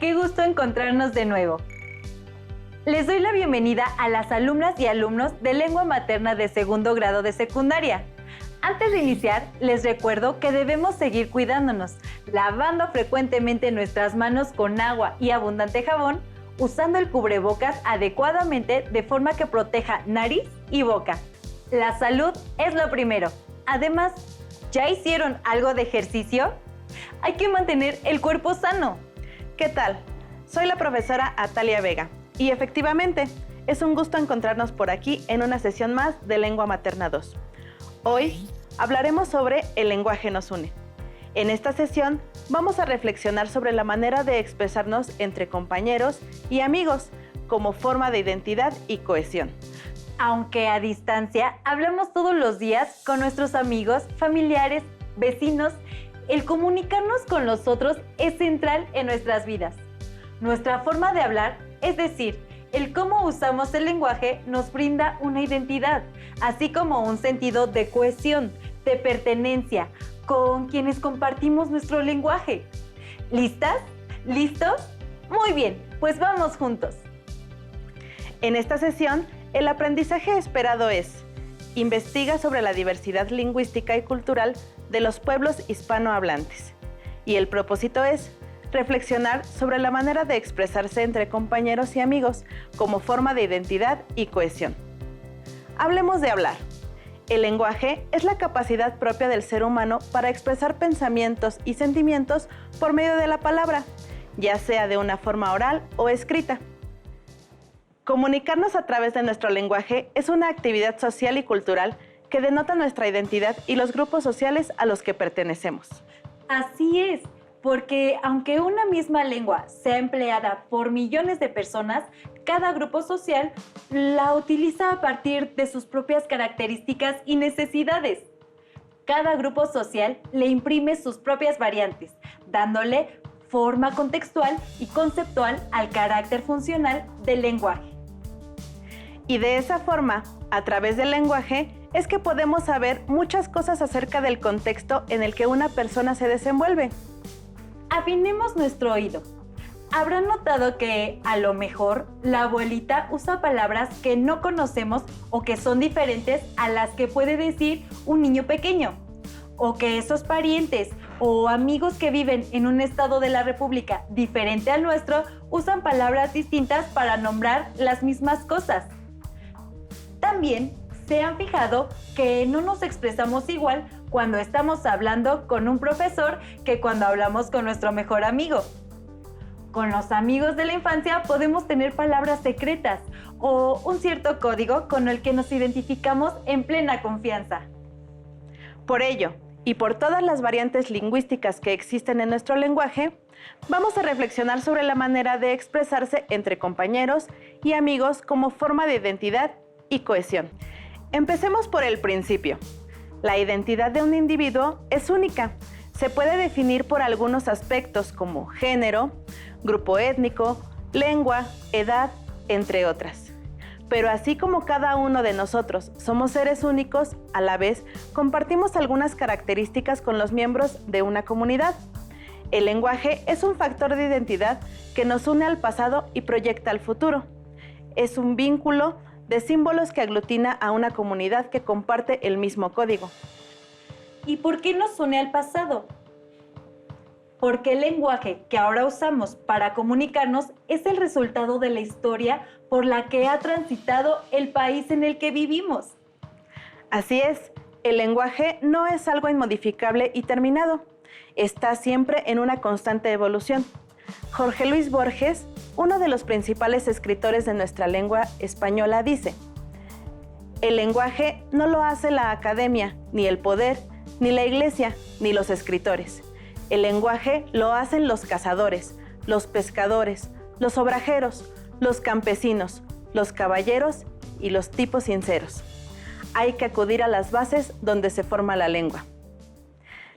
qué gusto encontrarnos de nuevo. Les doy la bienvenida a las alumnas y alumnos de lengua materna de segundo grado de secundaria. Antes de iniciar, les recuerdo que debemos seguir cuidándonos, lavando frecuentemente nuestras manos con agua y abundante jabón, usando el cubrebocas adecuadamente de forma que proteja nariz y boca. La salud es lo primero. Además, ¿ya hicieron algo de ejercicio? Hay que mantener el cuerpo sano. ¿Qué tal? Soy la profesora Atalia Vega y efectivamente es un gusto encontrarnos por aquí en una sesión más de Lengua Materna 2. Hoy hablaremos sobre el lenguaje nos une. En esta sesión vamos a reflexionar sobre la manera de expresarnos entre compañeros y amigos como forma de identidad y cohesión. Aunque a distancia, hablamos todos los días con nuestros amigos, familiares, vecinos. El comunicarnos con los otros es central en nuestras vidas. Nuestra forma de hablar, es decir, el cómo usamos el lenguaje, nos brinda una identidad, así como un sentido de cohesión, de pertenencia, con quienes compartimos nuestro lenguaje. ¿Listas? ¿Listos? Muy bien, pues vamos juntos. En esta sesión, el aprendizaje esperado es: investiga sobre la diversidad lingüística y cultural de los pueblos hispanohablantes. Y el propósito es reflexionar sobre la manera de expresarse entre compañeros y amigos como forma de identidad y cohesión. Hablemos de hablar. El lenguaje es la capacidad propia del ser humano para expresar pensamientos y sentimientos por medio de la palabra, ya sea de una forma oral o escrita. Comunicarnos a través de nuestro lenguaje es una actividad social y cultural que denota nuestra identidad y los grupos sociales a los que pertenecemos. Así es, porque aunque una misma lengua sea empleada por millones de personas, cada grupo social la utiliza a partir de sus propias características y necesidades. Cada grupo social le imprime sus propias variantes, dándole forma contextual y conceptual al carácter funcional del lenguaje. Y de esa forma, a través del lenguaje, es que podemos saber muchas cosas acerca del contexto en el que una persona se desenvuelve. Afinemos nuestro oído. Habrán notado que, a lo mejor, la abuelita usa palabras que no conocemos o que son diferentes a las que puede decir un niño pequeño. O que esos parientes o amigos que viven en un estado de la República diferente al nuestro usan palabras distintas para nombrar las mismas cosas. También se han fijado que no nos expresamos igual cuando estamos hablando con un profesor que cuando hablamos con nuestro mejor amigo. Con los amigos de la infancia podemos tener palabras secretas o un cierto código con el que nos identificamos en plena confianza. Por ello, y por todas las variantes lingüísticas que existen en nuestro lenguaje, vamos a reflexionar sobre la manera de expresarse entre compañeros y amigos como forma de identidad y cohesión. Empecemos por el principio. La identidad de un individuo es única. Se puede definir por algunos aspectos como género, grupo étnico, lengua, edad, entre otras. Pero así como cada uno de nosotros somos seres únicos, a la vez compartimos algunas características con los miembros de una comunidad. El lenguaje es un factor de identidad que nos une al pasado y proyecta al futuro. Es un vínculo de símbolos que aglutina a una comunidad que comparte el mismo código. ¿Y por qué nos une al pasado? Porque el lenguaje que ahora usamos para comunicarnos es el resultado de la historia por la que ha transitado el país en el que vivimos. Así es, el lenguaje no es algo inmodificable y terminado. Está siempre en una constante evolución. Jorge Luis Borges, uno de los principales escritores de nuestra lengua española, dice: el lenguaje no lo hace la academia, ni el poder, ni la iglesia, ni los escritores. El lenguaje lo hacen los cazadores, los pescadores, los obrajeros, los campesinos, los caballeros y los tipos sinceros. Hay que acudir a las bases donde se forma la lengua.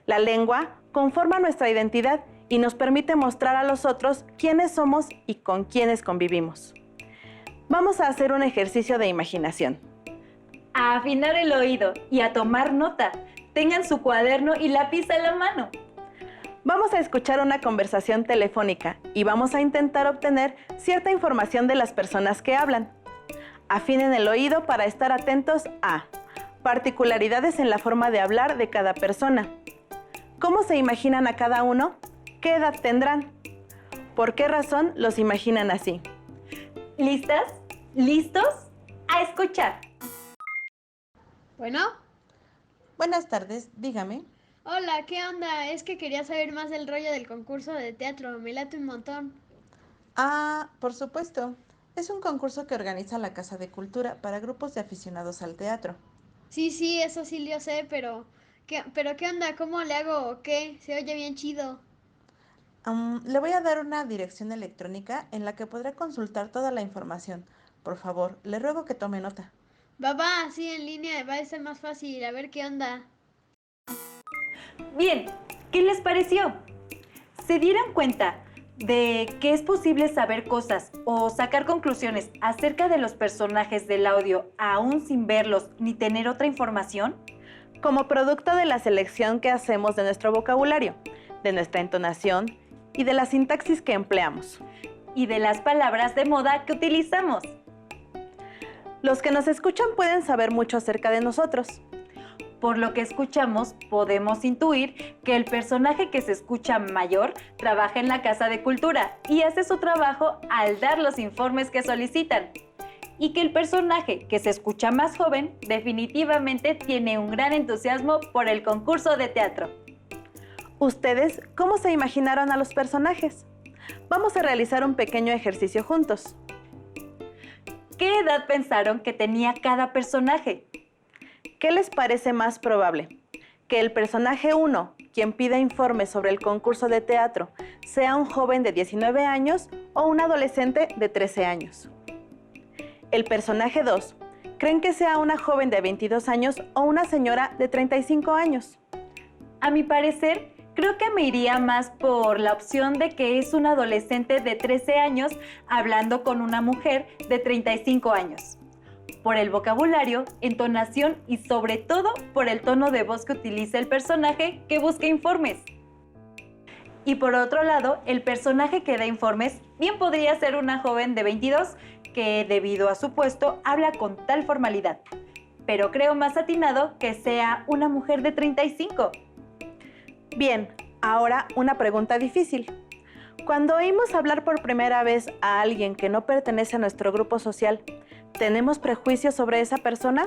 La lengua conforma nuestra identidad y nos permite mostrar a los otros quiénes somos y con quiénes convivimos. Vamos a hacer un ejercicio de imaginación. A afinar el oído y a tomar nota. Tengan su cuaderno y lápiz a la mano. Vamos a escuchar una conversación telefónica y vamos a intentar obtener cierta información de las personas que hablan. Afinen el oído para estar atentos a particularidades en la forma de hablar de cada persona. ¿Cómo se imaginan a cada uno? ¿Qué edad tendrán? ¿Por qué razón los imaginan así? ¿Listas? ¿Listos? A escuchar. Bueno, Buenas tardes, dígame. hola, ¿qué onda? Es que quería saber más del rollo del concurso de teatro, me late un montón. Ah, por supuesto. Es un concurso que organiza la Casa de Cultura para grupos de aficionados al teatro. Sí, eso sí lo sé, pero ¿qué onda? ¿Cómo le hago o qué? Se oye bien chido. Le voy a dar una dirección electrónica en la que podrá consultar toda la información. Por favor, le ruego que tome nota. Va, sí, en línea va a ser más fácil, a ver qué onda. Bien, ¿qué les pareció? ¿Se dieron cuenta de que es posible saber cosas o sacar conclusiones acerca de los personajes del audio aún sin verlos ni tener otra información? Como producto de la selección que hacemos de nuestro vocabulario, de nuestra entonación y de la sintaxis que empleamos. Y de las palabras de moda que utilizamos. Los que nos escuchan pueden saber mucho acerca de nosotros. Por lo que escuchamos, podemos intuir que el personaje que se escucha mayor trabaja en la Casa de Cultura y hace su trabajo al dar los informes que solicitan. Y que el personaje que se escucha más joven definitivamente tiene un gran entusiasmo por el concurso de teatro. ¿Ustedes cómo se imaginaron a los personajes? Vamos a realizar un pequeño ejercicio juntos. ¿Qué edad pensaron que tenía cada personaje? ¿Qué les parece más probable? ¿Que el personaje 1, quien pida informes sobre el concurso de teatro, sea un joven de 19 años o un adolescente de 13 años? El personaje 2, ¿creen que sea una joven de 22 años o una señora de 35 años? A mi parecer, creo que me iría más por la opción de que es un adolescente de 13 años hablando con una mujer de 35 años. Por el vocabulario, entonación y sobre todo por el tono de voz que utiliza el personaje que busca informes. Y por otro lado, el personaje que da informes bien podría ser una joven de 22 que debido a su puesto habla con tal formalidad. Pero creo más atinado que sea una mujer de 35. Bien, ahora una pregunta difícil. Cuando oímos hablar por primera vez a alguien que no pertenece a nuestro grupo social, ¿tenemos prejuicios sobre esa persona?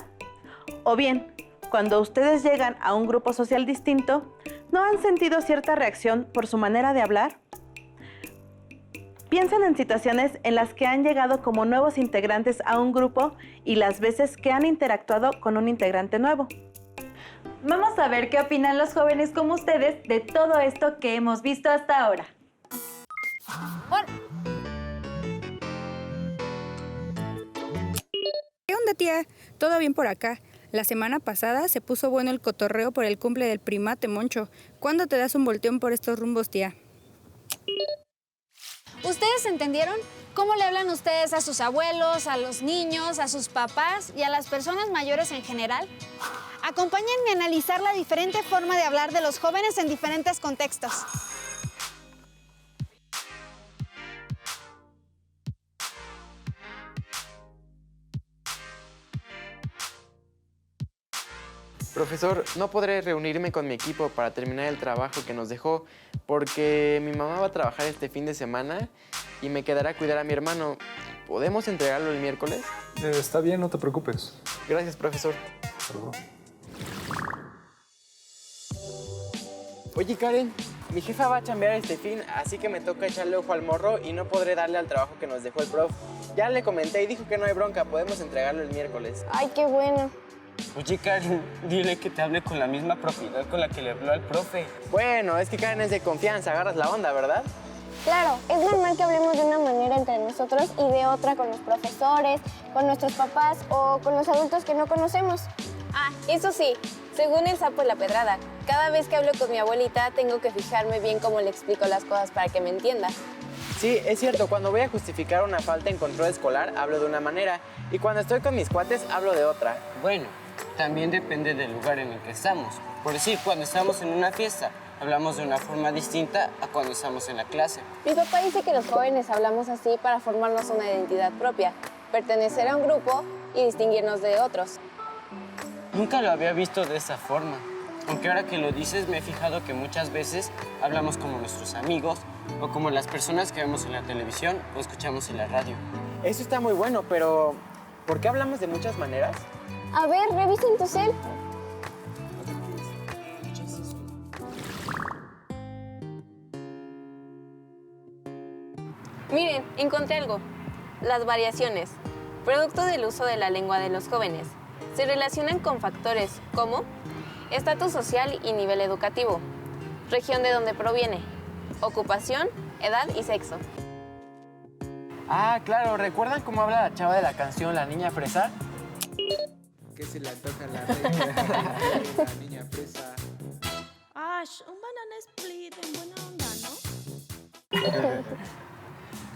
O bien, cuando ustedes llegan a un grupo social distinto, ¿no han sentido cierta reacción por su manera de hablar? Piensen en situaciones en las que han llegado como nuevos integrantes a un grupo y las veces que han interactuado con un integrante nuevo. Vamos a ver qué opinan los jóvenes como ustedes de todo esto que hemos visto hasta ahora. ¿Qué onda, tía? ¿Todo bien por acá? La semana pasada se puso bueno el cotorreo por el cumple del primate, Moncho. ¿Cuándo te das un volteón por estos rumbos, tía? ¿Ustedes entendieron? ¿Cómo le hablan ustedes a sus abuelos, a los niños, a sus papás y a las personas mayores en general? Acompáñenme a analizar la diferente forma de hablar de los jóvenes en diferentes contextos. Profesor, no podré reunirme con mi equipo para terminar el trabajo que nos dejó porque mi mamá va a trabajar este fin de semana y me quedará a cuidar a mi hermano. ¿Podemos entregarlo el miércoles? Está bien, no te preocupes. Gracias, profesor. Hasta luego. Oye, Karen, mi jefa va a chambear este fin, así que me toca echarle ojo al morro y no podré darle al trabajo que nos dejó el prof. Ya le comenté y dijo que no hay bronca, podemos entregarlo el miércoles. Ay, qué bueno. Oye, Karen, dile que te hable con la misma propiedad con la que le habló al profe. Bueno, es que Karen es de confianza, agarras la onda, ¿verdad? Claro, es normal que hablemos de una manera entre nosotros y de otra con los profesores, con nuestros papás o con los adultos que no conocemos. Ah, eso sí, según el sapo y la pedrada, cada vez que hablo con mi abuelita tengo que fijarme bien cómo le explico las cosas para que me entienda. Sí, es cierto, cuando voy a justificar una falta en control escolar hablo de una manera y cuando estoy con mis cuates hablo de otra. Bueno, también depende del lugar en el que estamos. Por decir, cuando estamos en una fiesta hablamos de una forma distinta a cuando estamos en la clase. Mi papá dice que los jóvenes hablamos así para formarnos una identidad propia, pertenecer a un grupo y distinguirnos de otros. Nunca lo había visto de esa forma. Aunque ahora que lo dices, me he fijado que muchas veces hablamos como nuestros amigos o como las personas que vemos en la televisión o escuchamos en la radio. Eso está muy bueno, pero ¿por qué hablamos de muchas maneras? A ver, revisen tu cel. Miren, encontré algo. Las variaciones, producto del uso de la lengua de los jóvenes, se relacionan con factores como estatus social y nivel educativo, región de donde proviene, ocupación, edad y sexo. Ah, claro, ¿recuerdan cómo habla la chava de la canción La Niña Fresa? Que se le antoja la reina, la niña fresa. Ash, un banana split en buena onda, ¿no?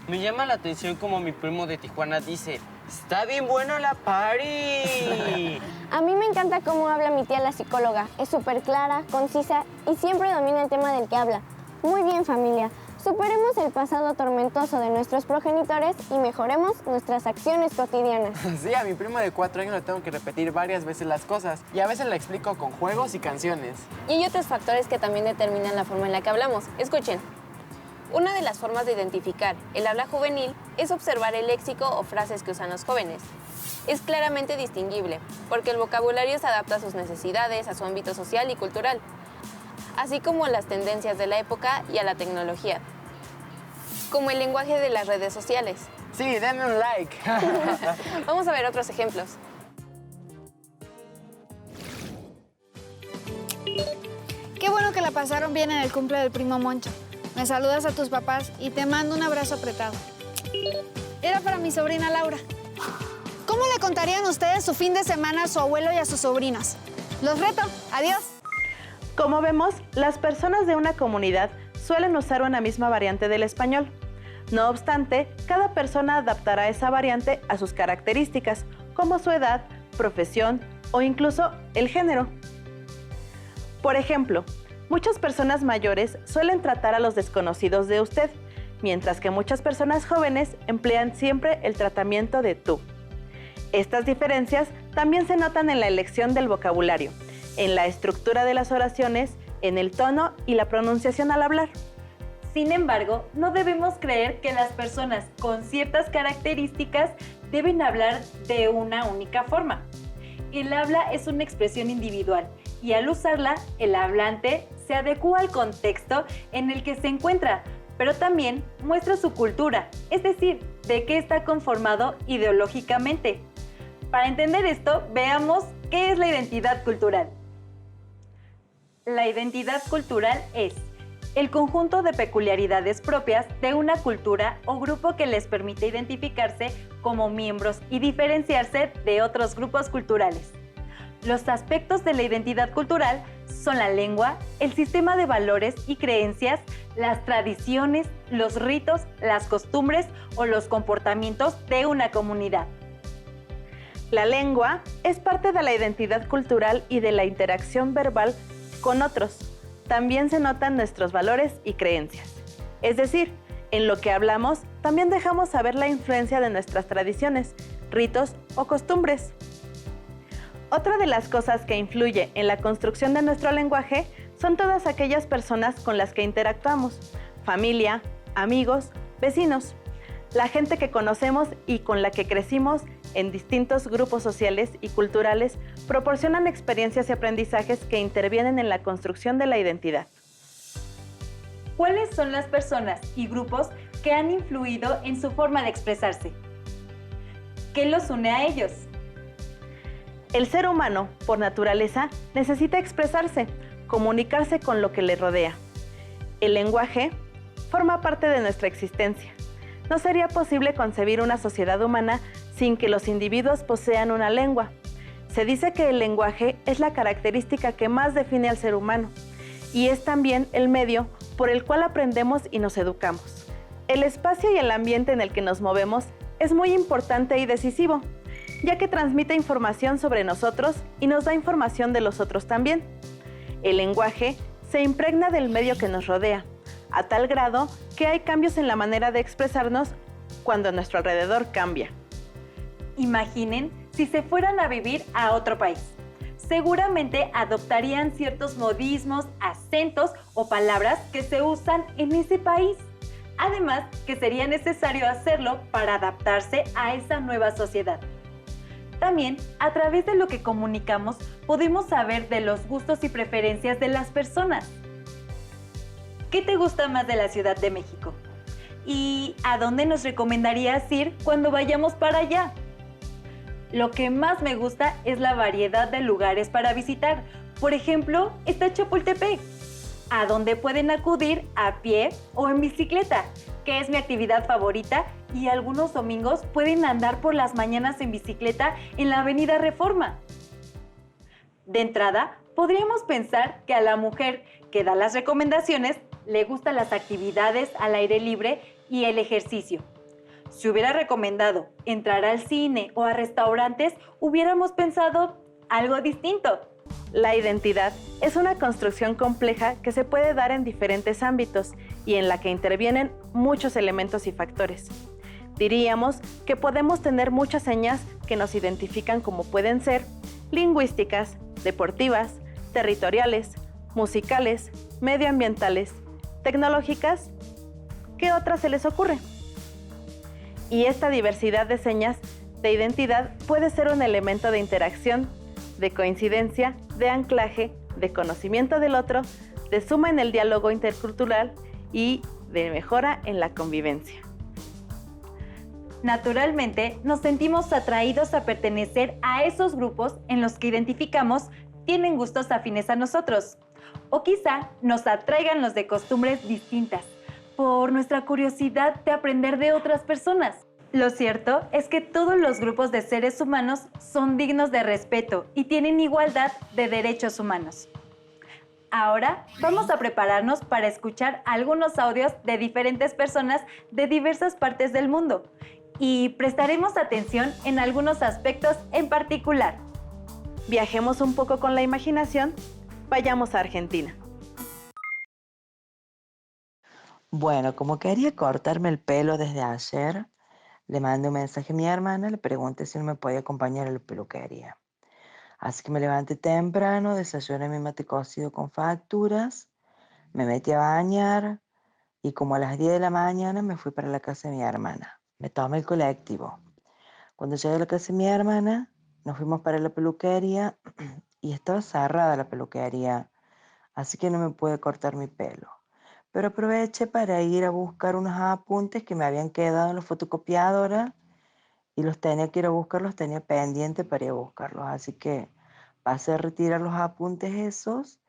Me llama la atención como mi primo de Tijuana dice, ¡está bien bueno la party! A mí me encanta cómo habla mi tía la psicóloga. Es súper clara, concisa y siempre domina el tema del que habla. Muy bien, familia. Superemos el pasado tormentoso de nuestros progenitores y mejoremos nuestras acciones cotidianas. Sí, a mi primo de 4 años le tengo que repetir varias veces las cosas y a veces le explico con juegos y canciones. Y hay otros factores que también determinan la forma en la que hablamos. Escuchen. Una de las formas de identificar el habla juvenil es observar el léxico o frases que usan los jóvenes. Es claramente distinguible, porque el vocabulario se adapta a sus necesidades, a su ámbito social y cultural, así como a las tendencias de la época y a la tecnología, como el lenguaje de las redes sociales. Sí, denme un like. Vamos a ver otros ejemplos. Qué bueno que la pasaron bien en el cumple del primo Moncho. Me saludas a tus papás y te mando un abrazo apretado. Era para mi sobrina Laura. ¿Cómo le contarían ustedes su fin de semana a su abuelo y a sus sobrinos? Los reto. Adiós. Como vemos, las personas de una comunidad suelen usar una misma variante del español. No obstante, cada persona adaptará esa variante a sus características, como su edad, profesión o incluso el género. Por ejemplo, muchas personas mayores suelen tratar a los desconocidos de usted, mientras que muchas personas jóvenes emplean siempre el tratamiento de tú. Estas diferencias también se notan en la elección del vocabulario, en la estructura de las oraciones, en el tono y la pronunciación al hablar. Sin embargo, no debemos creer que las personas con ciertas características deben hablar de una única forma. El habla es una expresión individual y al usarla, el hablante se adecúa al contexto en el que se encuentra, pero también muestra su cultura, es decir, de qué está conformado ideológicamente. Para entender esto, veamos qué es la identidad cultural. La identidad cultural es el conjunto de peculiaridades propias de una cultura o grupo que les permite identificarse como miembros y diferenciarse de otros grupos culturales. Los aspectos de la identidad cultural son la lengua, el sistema de valores y creencias, las tradiciones, los ritos, las costumbres o los comportamientos de una comunidad. La lengua es parte de la identidad cultural y de la interacción verbal con otros. También se notan nuestros valores y creencias. Es decir, en lo que hablamos también dejamos saber la influencia de nuestras tradiciones, ritos o costumbres. Otra de las cosas que influye en la construcción de nuestro lenguaje son todas aquellas personas con las que interactuamos, familia, amigos, vecinos, la gente que conocemos y con la que crecimos en distintos grupos sociales y culturales proporcionan experiencias y aprendizajes que intervienen en la construcción de la identidad. ¿Cuáles son las personas y grupos que han influido en su forma de expresarse? ¿Qué los une a ellos? El ser humano, por naturaleza, necesita expresarse, comunicarse con lo que le rodea. El lenguaje forma parte de nuestra existencia. No sería posible concebir una sociedad humana sin que los individuos posean una lengua. Se dice que el lenguaje es la característica que más define al ser humano y es también el medio por el cual aprendemos y nos educamos. El espacio y el ambiente en el que nos movemos es muy importante y decisivo, ya que transmite información sobre nosotros y nos da información de los otros también. El lenguaje se impregna del medio que nos rodea, a tal grado que hay cambios en la manera de expresarnos cuando nuestro alrededor cambia. Imaginen si se fueran a vivir a otro país. Seguramente adoptarían ciertos modismos, acentos o palabras que se usan en ese país. Además, que sería necesario hacerlo para adaptarse a esa nueva sociedad. También, a través de lo que comunicamos, podemos saber de los gustos y preferencias de las personas. ¿Qué te gusta más de la Ciudad de México? ¿Y a dónde nos recomendarías ir cuando vayamos para allá? Lo que más me gusta es la variedad de lugares para visitar. Por ejemplo, está Chapultepec, a donde pueden acudir a pie o en bicicleta, que es mi actividad favorita, y algunos domingos pueden andar por las mañanas en bicicleta en la Avenida Reforma. De entrada, podríamos pensar que a la mujer que da las recomendaciones le gustan las actividades al aire libre y el ejercicio. Si hubiera recomendado entrar al cine o a restaurantes, hubiéramos pensado algo distinto. La identidad es una construcción compleja que se puede dar en diferentes ámbitos y en la que intervienen muchos elementos y factores. Diríamos que podemos tener muchas señas que nos identifican, como pueden ser lingüísticas, deportivas, territoriales, musicales, medioambientales, tecnológicas. ¿Qué otras se les ocurre? Y esta diversidad de señas de identidad puede ser un elemento de interacción, de coincidencia, de anclaje, de conocimiento del otro, de suma en el diálogo intercultural y de mejora en la convivencia. Naturalmente, nos sentimos atraídos a pertenecer a esos grupos en los que identificamos tienen gustos afines a nosotros. O quizá nos atraigan los de costumbres distintas, por nuestra curiosidad de aprender de otras personas. Lo cierto es que todos los grupos de seres humanos son dignos de respeto y tienen igualdad de derechos humanos. Ahora vamos a prepararnos para escuchar algunos audios de diferentes personas de diversas partes del mundo y prestaremos atención en algunos aspectos en particular. Viajemos un poco con la imaginación, vayamos a Argentina. Bueno, como quería cortarme el pelo desde ayer, le mandé un mensaje a mi hermana, le pregunté si no me podía acompañar a la peluquería. Así que me levanté temprano, desayuné mi mate cocido con facturas, me metí a bañar y como a las 10 de la mañana me fui para la casa de mi hermana. Me tomé el colectivo. Cuando llegué a la casa de mi hermana, nos fuimos para la peluquería y estaba cerrada la peluquería, así que no me pude cortar mi pelo. Pero aproveché para ir a buscar unos apuntes que me habían quedado en la fotocopiadora y los tenía que ir a buscar, los tenía pendientes para ir a buscarlos. Así que pasé a retirar los apuntes esos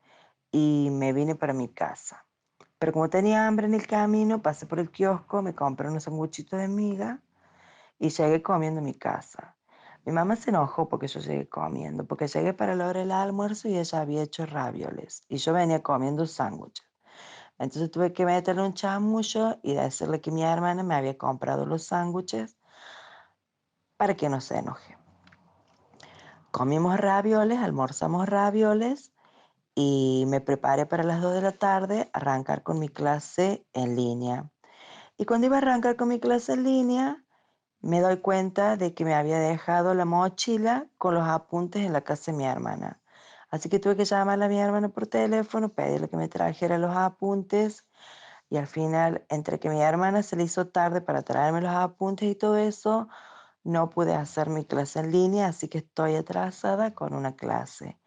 y me vine para mi casa. Pero como tenía hambre en el camino, pasé por el kiosco, me compré unos sanguchitos de miga y llegué comiendo en mi casa. Mi mamá se enojó porque yo llegué comiendo, porque llegué para la hora del almuerzo y ella había hecho ravioles y yo venía comiendo sándwiches. Entonces tuve que meterle un chamullo y decirle que mi hermana me había comprado los sándwiches para que no se enoje. Comimos ravioles, almorzamos ravioles y me preparé para las 2 de la tarde arrancar con mi clase en línea. Y cuando iba a arrancar con mi clase en línea, me doy cuenta de que me había dejado la mochila con los apuntes en la casa de mi hermana. Así que tuve que llamarle a mi hermana por teléfono, pedirle que me trajera los apuntes y al final, entre que mi hermana se le hizo tarde para traerme los apuntes y todo eso, no pude hacer mi clase en línea, así que estoy atrasada con una clase.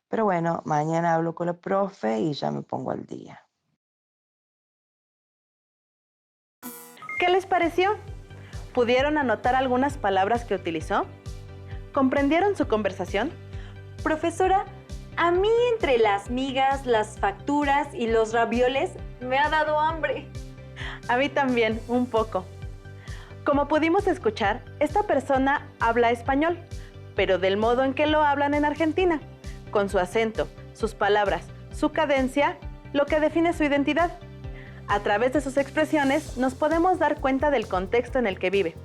Pero bueno, mañana hablo con la profe y ya me pongo al día. ¿Qué les pareció? ¿Pudieron anotar algunas palabras que utilizó? ¿Comprendieron su conversación? Profesora, a mí entre las migas, las facturas y los ravioles me ha dado hambre. A mí también, un poco. Como pudimos escuchar, esta persona habla español, pero del modo en que lo hablan en Argentina, con su acento, sus palabras, su cadencia, lo que define su identidad. A través de sus expresiones nos podemos dar cuenta del contexto en el que vive.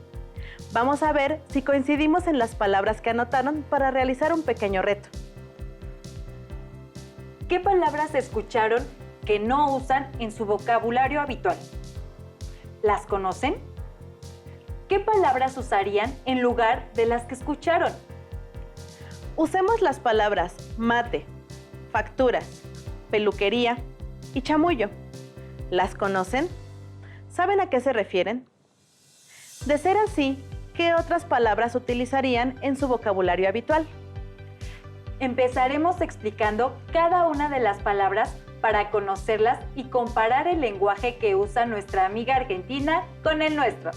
Vamos a ver si coincidimos en las palabras que anotaron para realizar un pequeño reto. ¿Qué palabras escucharon que no usan en su vocabulario habitual. ¿Las conocen? ¿Qué palabras usarían en lugar de las que escucharon? Usemos las palabras mate, facturas, peluquería y chamullo. ¿Las conocen? ¿Saben a qué se refieren? De ser así, ¿qué otras palabras utilizarían en su vocabulario habitual? Empezaremos explicando cada una de las palabras para conocerlas y comparar el lenguaje que usa nuestra amiga argentina con el nuestro.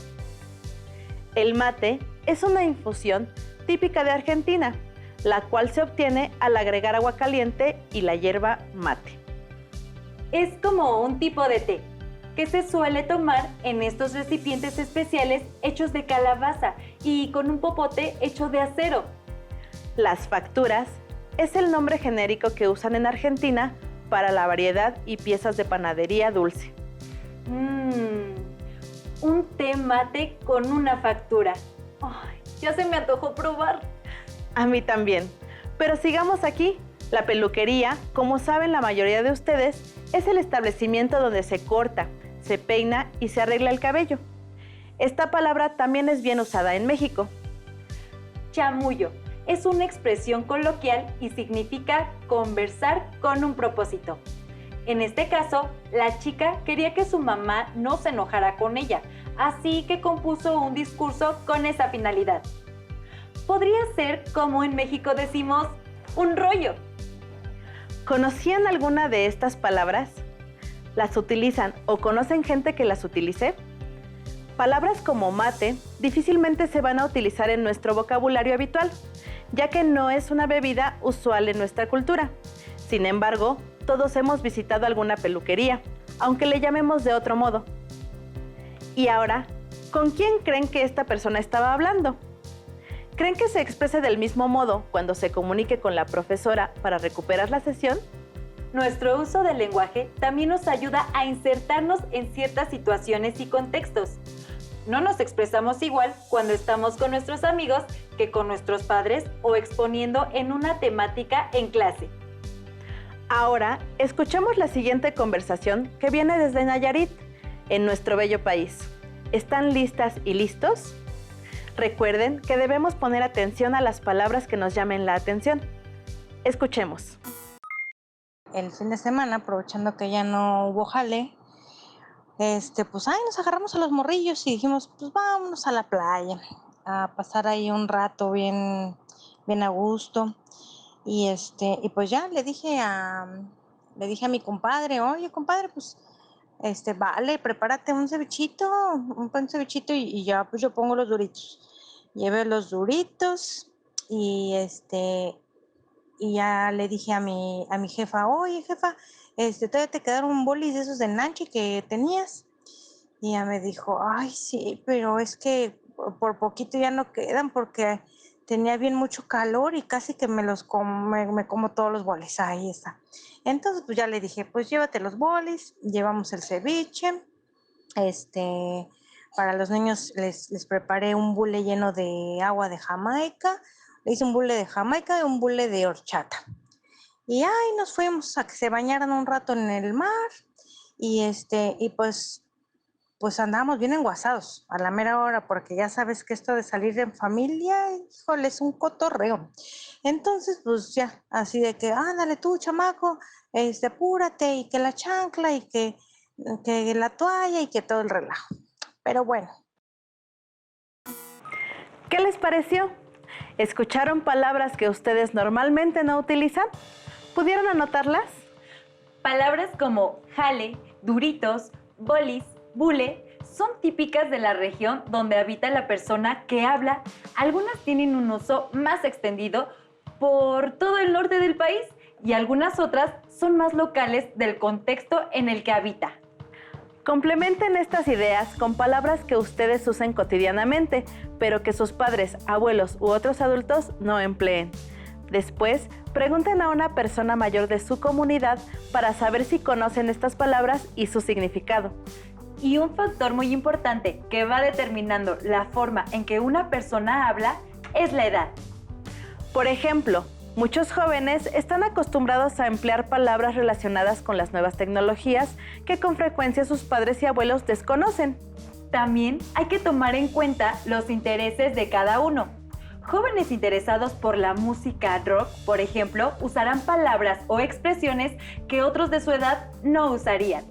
El mate es una infusión típica de Argentina, la cual se obtiene al agregar agua caliente y la hierba mate. Es como un tipo de té que se suele tomar en estos recipientes especiales hechos de calabaza y con un popote hecho de acero. Las facturas es el nombre genérico que usan en Argentina para la variedad y piezas de panadería dulce. Un té mate con una factura. Ay, ya se me antojó probar. A mí también. Pero sigamos aquí. La peluquería, como saben la mayoría de ustedes, es el establecimiento donde se corta, se peina y se arregla el cabello. Esta palabra también es bien usada en México. Chamullo es una expresión coloquial y significa conversar con un propósito. En este caso, la chica quería que su mamá no se enojara con ella, así que compuso un discurso con esa finalidad. Podría ser, como en México decimos, un rollo. ¿Conocían alguna de estas palabras? ¿Las utilizan o conocen gente que las utilice? Palabras como mate difícilmente se van a utilizar en nuestro vocabulario habitual, ya que no es una bebida usual en nuestra cultura. Sin embargo, todos hemos visitado alguna peluquería, aunque le llamemos de otro modo. Y ahora, ¿con quién creen que esta persona estaba hablando? ¿Creen que se exprese del mismo modo cuando se comunique con la profesora para recuperar la sesión? Nuestro uso del lenguaje también nos ayuda a insertarnos en ciertas situaciones y contextos. No nos expresamos igual cuando estamos con nuestros amigos que con nuestros padres o exponiendo en una temática en clase. Ahora, escuchemos la siguiente conversación que viene desde Nayarit, en nuestro bello país. ¿Están listas y listos? Recuerden que debemos poner atención a las palabras que nos llamen la atención. Escuchemos. El fin de semana, aprovechando que ya no hubo jale, nos agarramos a los morrillos y dijimos, pues vámonos a la playa, a pasar ahí un rato bien a gusto. Y pues ya le dije a mi compadre, oye compadre, pues vale, prepárate un cevichito y ya pues yo pongo los duritos. Llevé los duritos y ya le dije a mi jefa, oye jefa, todavía te quedaron bolis de esos de Nanchi que tenías. Y ella me dijo, ay sí, pero es que por poquito ya no quedan porque tenía bien mucho calor y casi que me como todos los bolis. Ahí está. Entonces pues ya le dije, pues llévate los bolis, llevamos el ceviche, para los niños les preparé un bule lleno de agua de Jamaica, le hice un bule de Jamaica y un bule de horchata. Y ahí nos fuimos a que se bañaran un rato en el mar y pues andábamos bien enguasados a la mera hora, porque ya sabes que esto de salir en familia, híjole, es un cotorreo. Entonces, pues ya, así de que, ándale tú, chamaco, apúrate, y que la chancla, y que la toalla, y que todo el relajo. Pero bueno. ¿Qué les pareció? ¿Escucharon palabras que ustedes normalmente no utilizan? ¿Pudieron anotarlas? Palabras como jale, duritos, bolis, bule son típicas de la región donde habita la persona que habla. Algunas tienen un uso más extendido por todo el norte del país y algunas otras son más locales del contexto en el que habita. Complementen estas ideas con palabras que ustedes usen cotidianamente, pero que sus padres, abuelos u otros adultos no empleen. Después, pregunten a una persona mayor de su comunidad para saber si conocen estas palabras y su significado. Y un factor muy importante que va determinando la forma en que una persona habla es la edad. Por ejemplo, Muchos jóvenes están acostumbrados a emplear palabras relacionadas con las nuevas tecnologías que con frecuencia sus padres y abuelos desconocen. También hay que tomar en cuenta los intereses de cada uno. Jóvenes interesados por la música rock, por ejemplo, usarán palabras o expresiones que otros de su edad no usarían.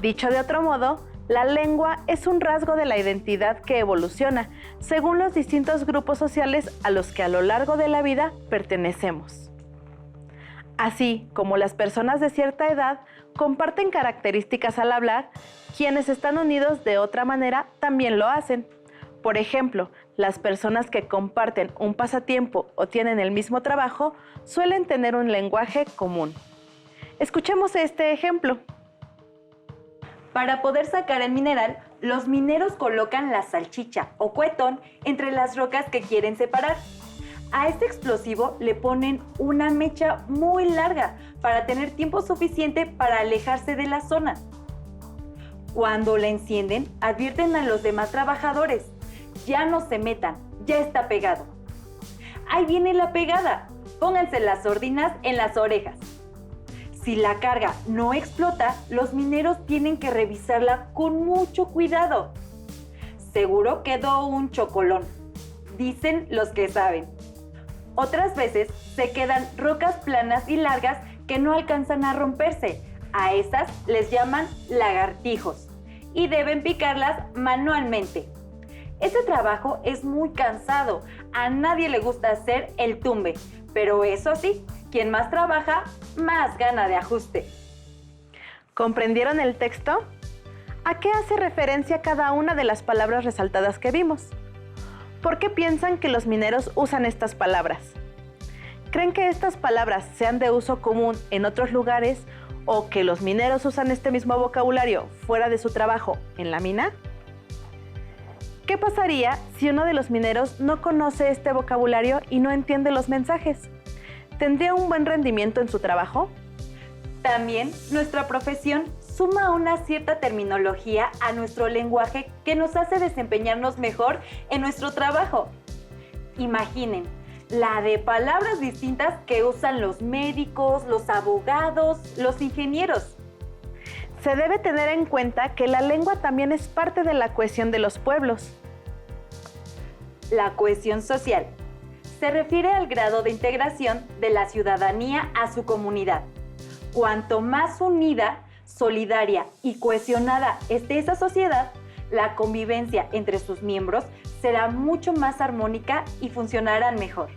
Dicho de otro modo, la lengua es un rasgo de la identidad que evoluciona según los distintos grupos sociales a los que a lo largo de la vida pertenecemos. Así como las personas de cierta edad comparten características al hablar, quienes están unidos de otra manera también lo hacen. Por ejemplo, las personas que comparten un pasatiempo o tienen el mismo trabajo suelen tener un lenguaje común. Escuchemos este ejemplo. Para poder sacar el mineral, los mineros colocan la salchicha o cuetón entre las rocas que quieren separar. A este explosivo le ponen una mecha muy larga para tener tiempo suficiente para alejarse de la zona. Cuando la encienden, advierten a los demás trabajadores: ya no se metan, ya está pegado. Ahí viene la pegada, pónganse las sordinas en las orejas. Si la carga no explota, los mineros tienen que revisarla con mucho cuidado. Seguro quedó un chocolón, dicen los que saben. Otras veces se quedan rocas planas y largas que no alcanzan a romperse. A esas les llaman lagartijos y deben picarlas manualmente. Este trabajo es muy cansado, a nadie le gusta hacer el tumbe, pero eso sí, quien más trabaja, más gana de ajuste. ¿Comprendieron el texto? ¿A qué hace referencia cada una de las palabras resaltadas que vimos? ¿Por qué piensan que los mineros usan estas palabras? ¿Creen que estas palabras sean de uso común en otros lugares o que los mineros usan este mismo vocabulario fuera de su trabajo en la mina? ¿Qué pasaría si uno de los mineros no conoce este vocabulario y no entiende los mensajes? ¿Tendría un buen rendimiento en su trabajo? También nuestra profesión suma una cierta terminología a nuestro lenguaje que nos hace desempeñarnos mejor en nuestro trabajo. Imaginen, la de palabras distintas que usan los médicos, los abogados, los ingenieros. Se debe tener en cuenta que la lengua también es parte de la cohesión de los pueblos. La cohesión social se refiere al grado de integración de la ciudadanía a su comunidad. Cuanto más unida, solidaria y cohesionada esté esa sociedad, la convivencia entre sus miembros será mucho más armónica y funcionarán mejor.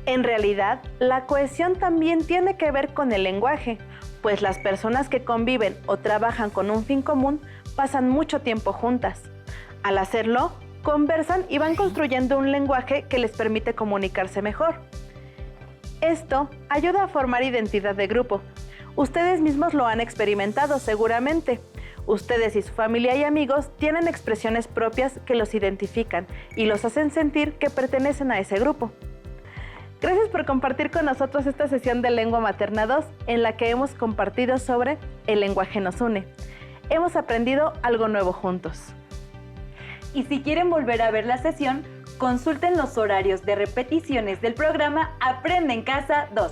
En realidad, la cohesión también tiene que ver con el lenguaje, pues las personas que conviven o trabajan con un fin común pasan mucho tiempo juntas. Al hacerlo, conversan y van construyendo un lenguaje que les permite comunicarse mejor. Esto ayuda a formar identidad de grupo. Ustedes mismos lo han experimentado seguramente. Ustedes y su familia y amigos tienen expresiones propias que los identifican y los hacen sentir que pertenecen a ese grupo. Gracias por compartir con nosotros esta sesión de Lengua Materna 2 en la que hemos compartido sobre El lenguaje nos une. Hemos aprendido algo nuevo juntos. Y si quieren volver a ver la sesión, consulten los horarios de repeticiones del programa Aprende en Casa 2.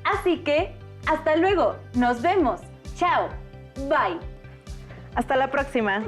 Así que, hasta luego, nos vemos. Chao, bye. Hasta la próxima.